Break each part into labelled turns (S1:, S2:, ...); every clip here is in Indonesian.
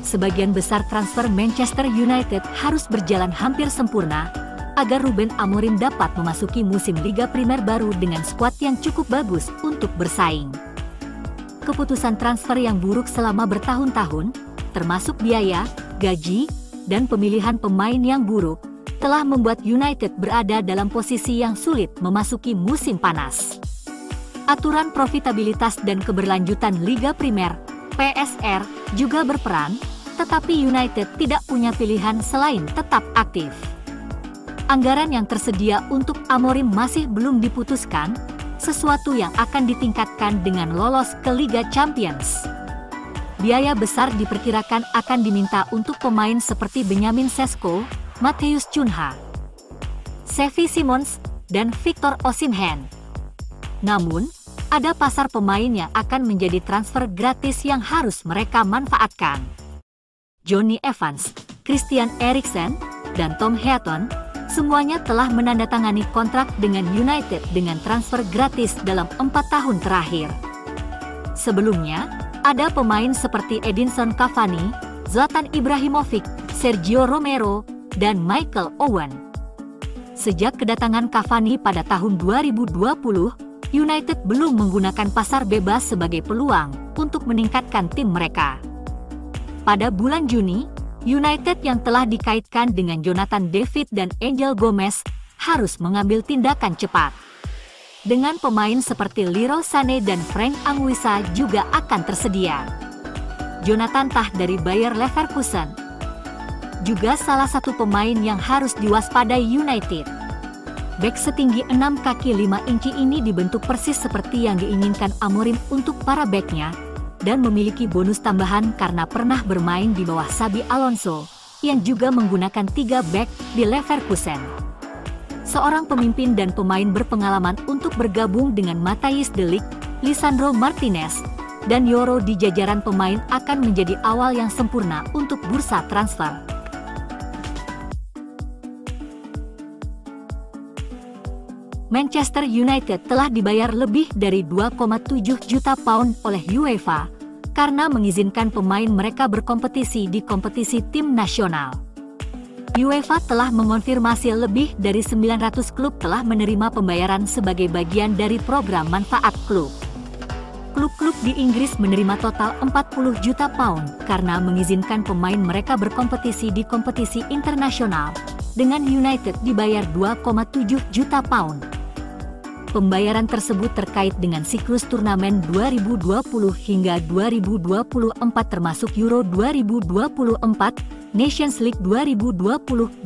S1: sebagian besar transfer Manchester United harus berjalan hampir sempurna agar Ruben Amorim dapat memasuki musim Liga Primer baru dengan skuad yang cukup bagus untuk bersaing. Keputusan transfer yang buruk selama bertahun-tahun, termasuk biaya, gaji, dan pemilihan pemain yang buruk, telah membuat United berada dalam posisi yang sulit memasuki musim panas. Aturan profitabilitas dan keberlanjutan Liga Primer, PSR, juga berperan, tetapi United tidak punya pilihan selain tetap aktif. Anggaran yang tersedia untuk Amorim masih belum diputuskan, sesuatu yang akan ditingkatkan dengan lolos ke Liga Champions. Biaya besar diperkirakan akan diminta untuk pemain seperti Benjamin Sesko, Matheus Cunha, Xavi Simons, dan Victor Osimhen. Namun, ada pasar pemain yang akan menjadi transfer gratis yang harus mereka manfaatkan. Jonny Evans, Christian Eriksen, dan Tom Heaton, semuanya telah menandatangani kontrak dengan United dengan transfer gratis dalam 4 tahun terakhir. Sebelumnya, ada pemain seperti Edinson Cavani, Zlatan Ibrahimovic, Sergio Romero, dan Michael Owen. Sejak kedatangan Cavani pada tahun 2020, United belum menggunakan pasar bebas sebagai peluang untuk meningkatkan tim mereka. Pada bulan Juni, United yang telah dikaitkan dengan Jonathan David dan Angel Gomez harus mengambil tindakan cepat. Dengan pemain seperti Leroy Sané dan Frank Anguissa juga akan tersedia. Jonathan Tah dari Bayer Leverkusen juga salah satu pemain yang harus diwaspadai United. Bek setinggi 6 kaki 5 inci ini dibentuk persis seperti yang diinginkan Amorim untuk para beknya, dan memiliki bonus tambahan karena pernah bermain di bawah Xabi Alonso, yang juga menggunakan 3 bek di Leverkusen. Seorang pemimpin dan pemain berpengalaman untuk bergabung dengan Matthijs de Ligt, Lisandro Martinez, dan Yoro di jajaran pemain akan menjadi awal yang sempurna untuk bursa transfer. Manchester United telah dibayar lebih dari 2,7 juta pound oleh UEFA karena mengizinkan pemain mereka berkompetisi di kompetisi tim nasional. UEFA telah mengonfirmasi lebih dari 900 klub telah menerima pembayaran sebagai bagian dari program manfaat klub. Klub-klub di Inggris menerima total 40 juta pound karena mengizinkan pemain mereka berkompetisi di kompetisi internasional, dengan United dibayar 2,7 juta pound. Pembayaran tersebut terkait dengan siklus turnamen 2020 hingga 2024 termasuk Euro 2024, Nations League 2020,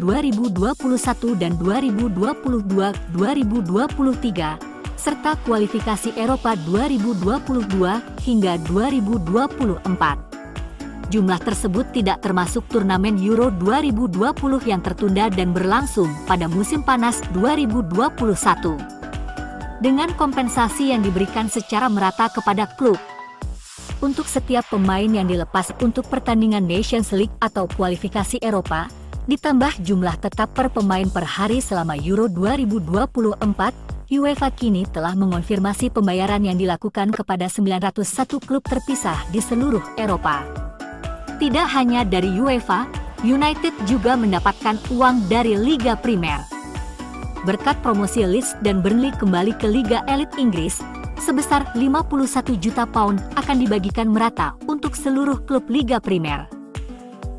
S1: 2021 dan 2022-2023, serta kualifikasi Eropa 2022 hingga 2024. Jumlah tersebut tidak termasuk turnamen Euro 2020 yang tertunda dan berlangsung pada musim panas 2021. Dengan kompensasi yang diberikan secara merata kepada klub. Untuk setiap pemain yang dilepas untuk pertandingan Nations League atau kualifikasi Eropa, ditambah jumlah tetap per pemain per hari selama Euro 2024, UEFA kini telah mengonfirmasi pembayaran yang dilakukan kepada 901 klub terpisah di seluruh Eropa. Tidak hanya dari UEFA, United juga mendapatkan uang dari Liga Primer. Berkat promosi Leeds dan Burnley kembali ke Liga Elit Inggris, sebesar 51 juta pound akan dibagikan merata untuk seluruh klub Liga Primer.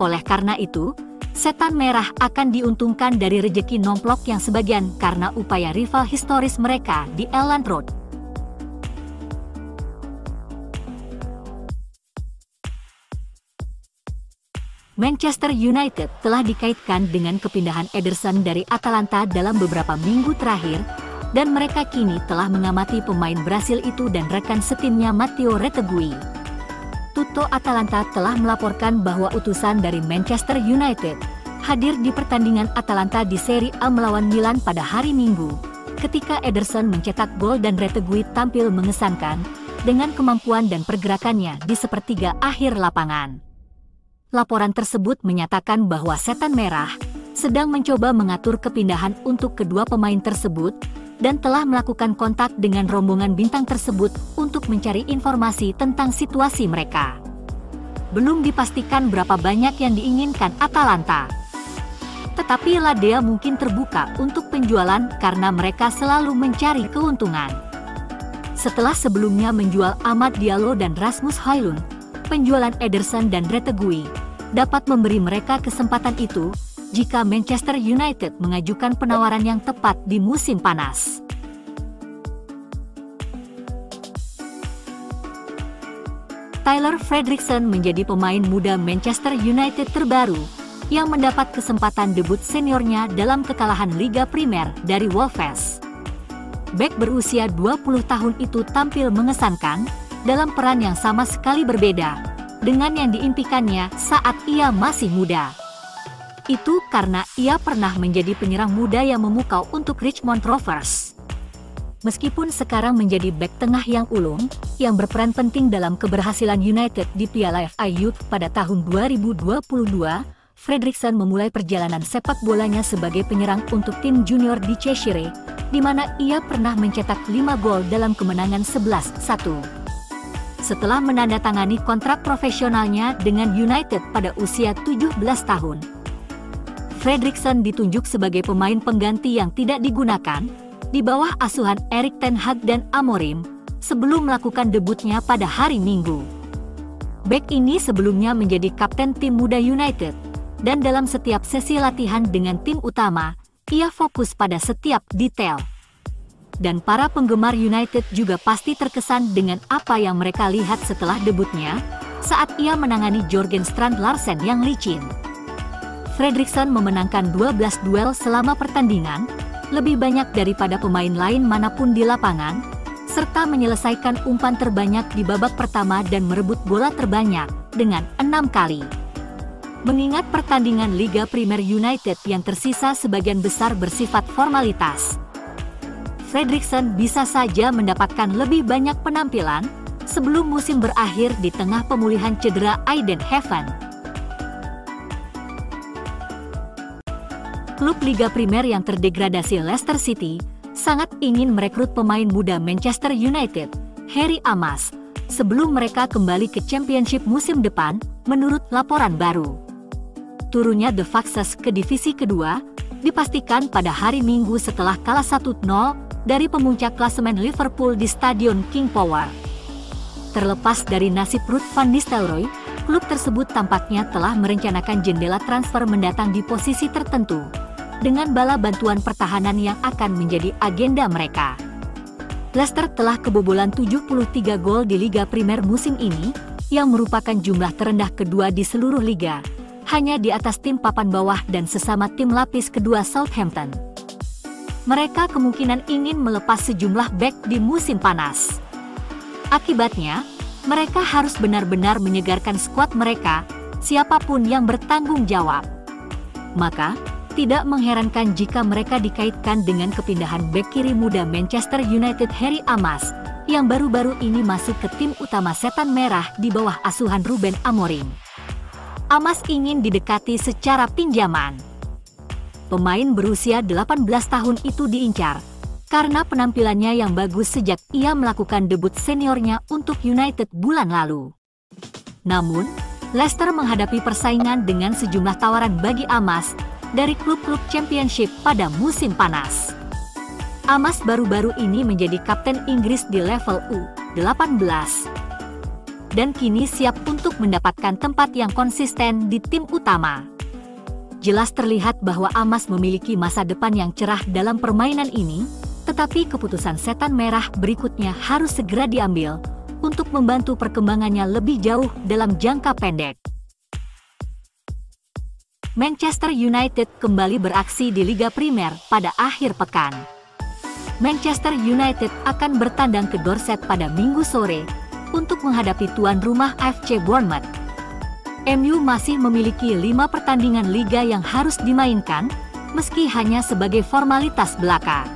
S1: Oleh karena itu, Setan Merah akan diuntungkan dari rejeki nomplok yang sebagian karena upaya rival historis mereka di Elland Road. Manchester United telah dikaitkan dengan kepindahan Ederson dari Atalanta dalam beberapa minggu terakhir, dan mereka kini telah mengamati pemain Brasil itu dan rekan setimnya Matteo Retegui. Tutto Atalanta telah melaporkan bahwa utusan dari Manchester United hadir di pertandingan Atalanta di Serie A melawan Milan pada hari Minggu, ketika Ederson mencetak gol dan Retegui tampil mengesankan dengan kemampuan dan pergerakannya di sepertiga akhir lapangan. Laporan tersebut menyatakan bahwa Setan Merah sedang mencoba mengatur kepindahan untuk kedua pemain tersebut dan telah melakukan kontak dengan rombongan bintang tersebut untuk mencari informasi tentang situasi mereka. belum dipastikan berapa banyak yang diinginkan Atalanta. Tetapi La Dea mungkin terbuka untuk penjualan karena mereka selalu mencari keuntungan. Setelah sebelumnya menjual Amad Diallo dan Rasmus Højlund, penjualan Ederson dan Retegui dapat memberi mereka kesempatan itu jika Manchester United mengajukan penawaran yang tepat di musim panas. Tyler Fredriksson menjadi pemain muda Manchester United terbaru yang mendapat kesempatan debut seniornya dalam kekalahan Liga Primer dari Wolves. Bek berusia 20 tahun itu tampil mengesankan dalam peran yang sama sekali berbeda dengan yang diimpikannya saat ia masih muda. Itu karena ia pernah menjadi penyerang muda yang memukau untuk Richmond Rovers. Meskipun sekarang menjadi bek tengah yang ulung, yang berperan penting dalam keberhasilan United di Piala FA Youth pada tahun 2022, Fredriksson memulai perjalanan sepak bolanya sebagai penyerang untuk tim junior di Cheshire, di mana ia pernah mencetak 5 gol dalam kemenangan 11-1. Setelah menandatangani kontrak profesionalnya dengan United pada usia 17 tahun, Fredriksson ditunjuk sebagai pemain pengganti yang tidak digunakan di bawah asuhan Erik ten Hag dan Amorim sebelum melakukan debutnya pada hari Minggu. Bek ini sebelumnya menjadi kapten tim muda United, dan dalam setiap sesi latihan dengan tim utama, ia fokus pada setiap detail. Dan para penggemar United juga pasti terkesan dengan apa yang mereka lihat setelah debutnya saat ia menangani Jørgen Strand Larsen yang licin. Fredriksson memenangkan 12 duel selama pertandingan, lebih banyak daripada pemain lain manapun di lapangan, serta menyelesaikan umpan terbanyak di babak pertama dan merebut bola terbanyak dengan 6 kali. Mengingat pertandingan Liga Primer United yang tersisa sebagian besar bersifat formalitas, Fredriksson bisa saja mendapatkan lebih banyak penampilan sebelum musim berakhir di tengah pemulihan cedera Aiden Heaven. Klub Liga Primer yang terdegradasi Leicester City sangat ingin merekrut pemain muda Manchester United, Harry Amas, sebelum mereka kembali ke Championship musim depan, menurut laporan baru. Turunnya The Foxes ke divisi kedua dipastikan pada hari Minggu setelah kalah 1-0 dari pemuncak klasemen Liverpool di Stadion King Power. Terlepas dari nasib Ruud van Nistelrooy, klub tersebut tampaknya telah merencanakan jendela transfer mendatang di posisi tertentu, dengan bala bantuan pertahanan yang akan menjadi agenda mereka. Leicester telah kebobolan 73 gol di Liga Primer musim ini, yang merupakan jumlah terendah kedua di seluruh liga, hanya di atas tim papan bawah dan sesama tim lapis kedua Southampton. Mereka kemungkinan ingin melepas sejumlah bek di musim panas. Akibatnya, mereka harus benar-benar menyegarkan skuad mereka, siapapun yang bertanggung jawab. Maka, tidak mengherankan jika mereka dikaitkan dengan kepindahan bek kiri muda Manchester United Harry Amas, yang baru-baru ini masuk ke tim utama Setan Merah di bawah asuhan Ruben Amorim. Amas ingin didekati secara pinjaman. Pemain berusia 18 tahun itu diincar karena penampilannya yang bagus sejak ia melakukan debut seniornya untuk United bulan lalu. Namun, Leicester menghadapi persaingan dengan sejumlah tawaran bagi Amas dari klub-klub Championship pada musim panas. Amas baru-baru ini menjadi kapten Inggris di level U18 dan kini siap untuk mendapatkan tempat yang konsisten di tim utama. Jelas terlihat bahwa Amas memiliki masa depan yang cerah dalam permainan ini, tetapi keputusan Setan Merah berikutnya harus segera diambil untuk membantu perkembangannya lebih jauh dalam jangka pendek. Manchester United kembali beraksi di Liga Primer pada akhir pekan. Manchester United akan bertandang ke Dorset pada Minggu sore untuk menghadapi tuan rumah FC Bournemouth. MU masih memiliki 5 pertandingan liga yang harus dimainkan, meski hanya sebagai formalitas belaka.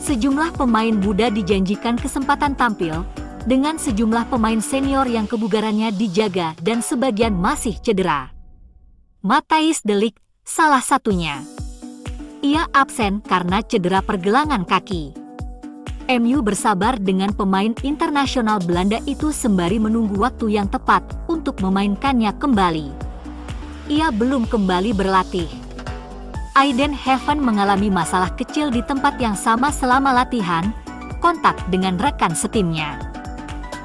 S1: Sejumlah pemain muda dijanjikan kesempatan tampil, dengan sejumlah pemain senior yang kebugarannya dijaga dan sebagian masih cedera. Matthijs de Ligt salah satunya. Ia absen karena cedera pergelangan kaki. MU bersabar dengan pemain internasional Belanda itu sembari menunggu waktu yang tepat untuk memainkannya kembali. Ia belum kembali berlatih. Aiden Heaven mengalami masalah kecil di tempat yang sama selama latihan, kontak dengan rekan setimnya.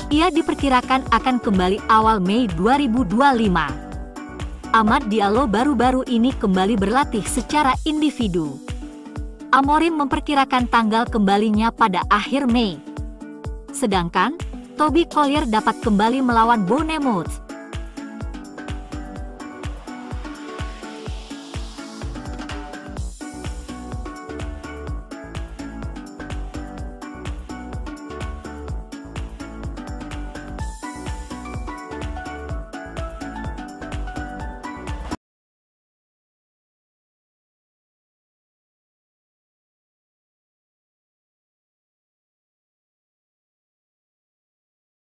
S1: Ia diperkirakan akan kembali awal Mei 2025. Amad Diallo baru-baru ini kembali berlatih secara individu. Amorim memperkirakan tanggal kembalinya pada akhir Mei. Sedangkan, Toby Collier dapat kembali melawan Bournemouth